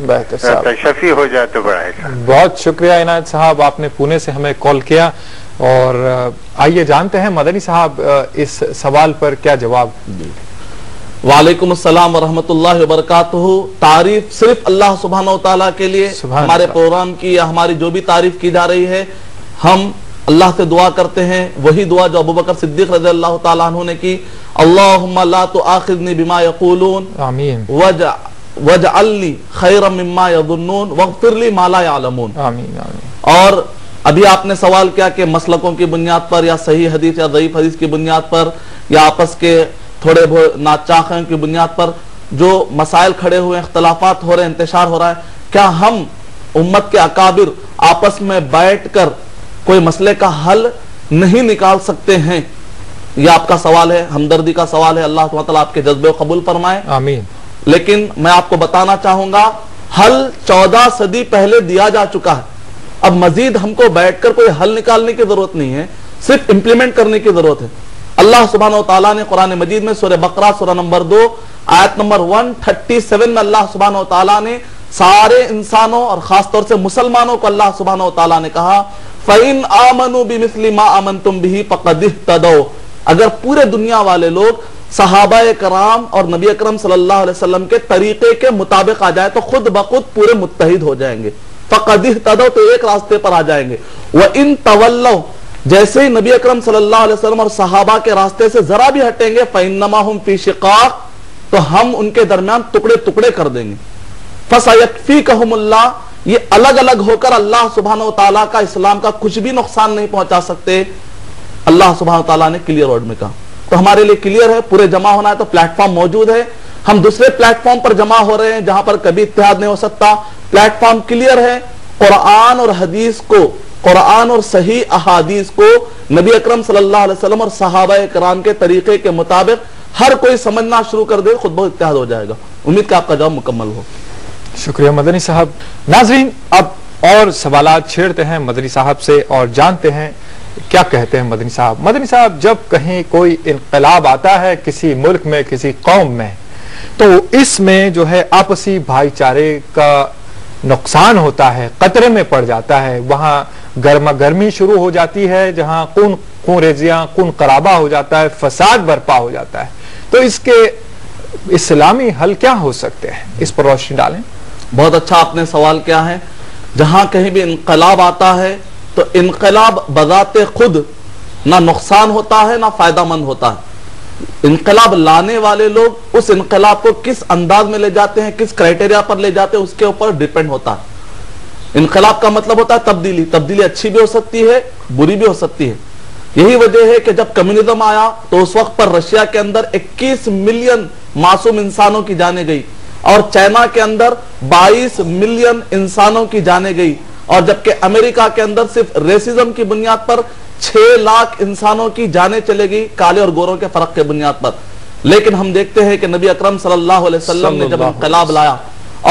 بہتر صاحب شفیع ہو جائے تو بڑا ہے. بہت شکریہ عنایت صاحب، آپ نے پونے سے ہمیں کال کیا. اور آئیے جانتے ہیں مدنی صاحب اس سوال پر کیا جواب. وعلیکم السلام ورحمۃ اللہ وبرکاتہ. تعریف صرف اللہ سبحانہ و تعالیٰ کے لیے. ہمارے پروگرام کی یا ہماری جو بھی تعریف کی جا رہی ہے، ہم اللہ سے دعا کرتے ہیں وہی دعا جو ابوبکر صدیق رضی اللہ تعالیٰ عنہ نے کی. اللہم لا تؤاخذنی بما یقولون آمین واجعل لی خیرا مما یظنون واغفر لی ما لا یعلمون. آمین آمین. اور ابھی آپ نے سوال کیا کہ مسلکوں کی بنیاد پر یا صحیح حدیث یا ضعیف حدیث کی بنیاد پر یا آپس کے تھوڑے بہت ناچاخیوں کی بنیاد پر جو مسائل کھڑے ہوئے، اختلافات ہو رہے ہیں، انتشار ہو رہا ہے، کیا ہم امت کے اکابر آپس میں بیٹھ کر کوئی مسئلے کا حل نہیں نکال سکتے ہیں؟ یہ آپ کا سوال ہے، ہمدردی کا سوال ہے. اللہ تعالیٰ آپ کے جذبے کو قبول فرمائے. آمین. لیکن میں آپ کو بتانا چاہوں گا حل 14 صدی پہلے دیا جا چکا ہے. اب مزید ہم کو بیٹھ کر کوئی حل نکالنے کی ضرورت نہیں ہے، صرف امپلیمنٹ کرنے کی ضرورت ہے. اللہ سبحانہ و تعالیٰ نے قرآن مجید میں سورہ بقرہ سورہ نمبر 2 آیت نمبر 137 میں اللہ سبحانہ و تعالیٰ نے سارے انسانوں اور خاص طور سے مسلمانوں کو اللہ سبحانہ و تعالیٰ نے کہا فَإِنْ آمَنُوا بِمِثْلِ مَا آمَنْتُمْ بِهِ فَقَدْ اهْتَدَوْا. اگر پورے دنیا والے لوگ صحابہ کرام اور نبی اکرم صلی اللہ علیہ وسلم کے طریقے کے مطابق آ جائے تو خود بخود پورے متحد ہو جائیں گے. فَقَدْ اهْتَدَوْا تو ایک راستے پر آ جائیں گے. وَإِنْ تَوَلَّوْا جیسے ہی نبی اکرم صلی اللہ علیہ وسلم اور صحابہ کے راستے سے ذرا بھی ہٹیں گے فَإِنَّمَا هُمْ فِي شِقَاقٍ تو ہم ان کے درمیان ٹکڑے ٹکڑے کر دیں گے. فَسَيَكْفِيكَهُمُ اللَّهُ یہ الگ الگ ہو کر اللہ سبحانہ و تعالیٰ کا اسلام کا کچھ بھی نقصان نہیں پہنچا سکتے. اللہ سبحانہ و تعالیٰ نے کلیئر ورڈ میں کہا. تو ہمارے لیے کلیئر ہے، پورے جمع ہونا ہے تو پلیٹ فارم موجود ہے. ہم دوسرے پلیٹ فارم پر جمع ہو رہے ہیں جہاں پر کبھی اتحاد نہیں ہو سکتا. پلیٹ فارم کلیئر ہے. قرآن اور حدیث کو، قرآن اور صحیح احادیث کو نبی اکرم صلی اللہ علیہ وسلم اور صحابہ کرام کے طریقے کے مطابق ہر کوئی سمجھنا شروع کر دے، خود بہت اتحاد ہو جائے گا. امید کہ آپ کا جواب مکمل ہو. شکریہ مدنی صاحب. ناظرین اب اور سوالات چھیڑتے ہیں مدنی صاحب سے اور جانتے ہیں کیا کہتے ہیں مدنی صاحب. مدنی صاحب جب کہیں کوئی انقلاب آتا ہے کسی ملک میں، کسی قوم میں، تو اس میں جو ہے آپسی بھائی چارے کا نقصان ہوتا ہے، خطرے میں پڑ جاتا ہے. وہاں گرما گرمی شروع ہو جاتی ہے، جہاں خون ریزیاں، خون خرابہ ہو جاتا ہے، فساد برپا ہو جاتا ہے. تو اس کے اسلامی حل کیا ہو سکتے ہیں؟ اس پر روشنی ڈالیں. بہت اچھا آپ نے سوال کیا ہے. جہاں کہیں بھی انقلاب آتا ہے تو انقلاب بذات خود نہ نقصان ہوتا ہے نہ فائدہ مند ہوتا ہے. انقلاب لانے والے لوگ اس انقلاب کو کس انداز میں لے جاتے ہیں، کس کرائٹیریا پر لے جاتے ہیں، اس کے اوپر ڈیپینڈ ہوتا ہے. انقلاب کا مطلب ہوتا ہے تبدیلی. تبدیلی اچھی بھی ہو سکتی ہے، بری بھی ہو سکتی ہے. یہی وجہ ہے کہ جب کمیونزم آیا تو اس وقت پر رشیا کے اندر 21 ملین معصوم انسانوں کی جانیں گئی اور چائنا کے اندر 22 ملین انسانوں کی جانیں گئی، اور جبکہ امریکہ کے اندر صرف ریسزم کی بنیاد پر 6 لاکھ انسانوں کی جانیں چلے گئی، کالے اور گوروں کے فرق کے بنیاد پر. لیکن ہم دیکھتے ہیں کہ نبی اکرم صلی اللہ علیہ وسلم نے جب انقلاب لایا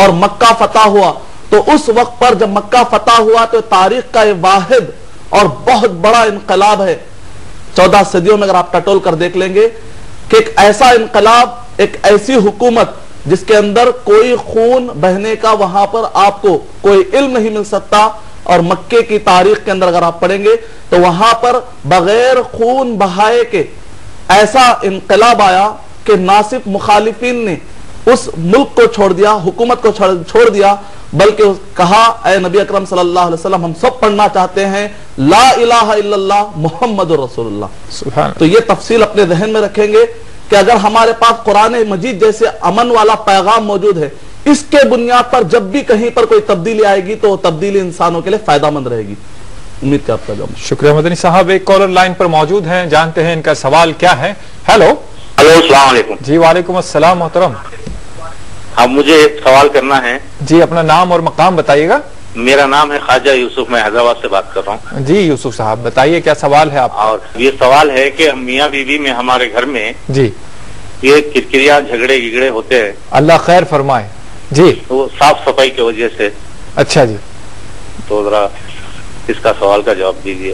اور مکہ فتح ہوا تو اس وقت پر جب مکہ فتح ہوا تو تاریخ کا یہ واحد اور بہت بڑا انقلاب ہے. 14 صدیوں میں اگر آپ ٹٹول کر دیکھ لیں گے کہ ایک ایسا انقلاب، ایک ایسی حکومت جس کے اندر کوئی خون بہنے کا وہاں پر آپ کو کوئی علم نہیں مل سکتا. اور مکے کی تاریخ کے اندر اگر آپ پڑھیں گے تو وہاں پر بغیر خون بہائے کے ایسا انقلاب آیا کہ نہ صرف مخالفین نے اس ملک کو چھوڑ دیا، حکومت کو چھوڑ دیا، بلکہ کہا اے نبی اکرم صلی اللہ علیہ وسلم ہم سب پڑھنا چاہتے ہیں لا الہ الا اللہ محمد رسول اللہ. تو یہ تفصیل اپنے ذہن میں رکھیں گے کہ اگر ہمارے پاس قرآن مجید جیسے امن والا پیغام موجود ہے، اس کے بنیاد پر جب بھی کہیں پر کوئی تبدیلی آئے گی تو وہ تبدیلی انسانوں کے لیے فائدہ مند رہے گی. امید کہ آپ کا جواب. شکریہ مدنی صاحب. ایک کالر لائن پر موجود ہیں، جانتے ہیں ان کا سوال کیا ہے. ہیلو. السلام علیکم. جی وعلیکم السلام محترم. اب مجھے ایک سوال کرنا ہے. جی اپنا نام اور مقام بتائیے گا. میرا نام ہے خواجہ یوسف، میں حیدرآباد سے بات کر رہا ہوں. جی یوسف صاحب بتائیے کیا سوال ہے آپ. اور یہ سوال ہے کہ میاں بیوی میں ہمارے گھر میں جی یہ کرکریاں جھگڑے گگڑے ہوتے ہیں. اللہ خیر فرمائے. جی وہ صاف صفائی کی وجہ سے. اچھا جی. تو ذرا اس کا سوال کا جواب دیجیے.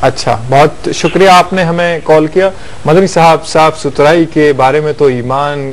اچھا بہت شکریہ آپ نے ہمیں کال کیا. مدنی صاحب صاف ستھرائی کے بارے میں تو ایمان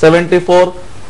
74,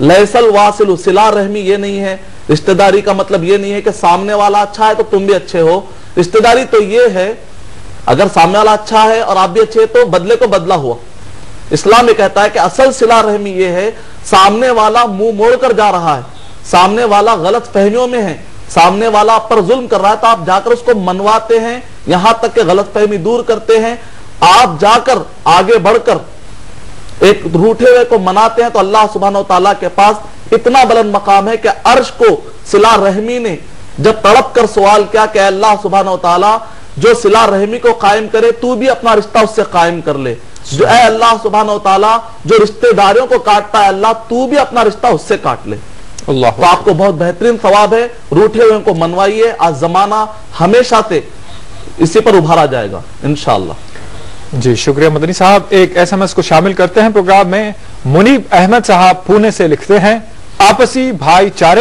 لیسل واصل صلہ رحمی یہ نہیں ہے، رشتہ داری کا مطلب یہ نہیں ہے کہ سامنے والا اچھا ہے تو تم بھی اچھے ہو. رشتہ داری تو یہ ہے اگر سامنے والا اچھا ہے اور آپ بھی اچھے تو بدلے کو بدلہ ہوا. اسلام یہ کہتا ہے کہ اصل صلہ رحمی یہ ہے سامنے والا منہ موڑ کر جا رہا ہے، سامنے والا غلط فہمیوں میں ہے، سامنے والا آپ پر ظلم کر رہا ہے تو آپ جا کر اس کو منواتے ہیں، یہاں تک کہ غلط فہمی دور کرتے ہیں. آپ جا کر آگے بڑھ کر ایک روٹھے ہوئے کو مناتے ہیں تو اللہ سبحانہ و تعالیٰ کے پاس اتنا بلند مقام ہے کہ عرش کو صلہ رحمی نے جب تڑپ کر سوال کیا کہ اللہ سبحانہ و تعالیٰ جو صلہ رحمی کو قائم کرے تو بھی اپنا رشتہ اس سے قائم کر لے، جو اے اللہ سبحانہ و تعالیٰ جو رشتہ داریوں کو کاٹتا ہے اللہ تو بھی اپنا رشتہ اس سے کاٹ لے. اللہ تو آپ کو بہت بہترین ثواب ہے، روٹھے ہوئے کو منوائیے. آج زمانہ ہمیشہ سے اسی پر ابھارا جائے گا انشاءاللہ. جی شکریہ مدنی صاحب. ایک SMS کو شامل کرتے ہیں پروگرام میں. منیب احمد صاحب پونے سے لکھتے ہیں آپسی بھائی چارے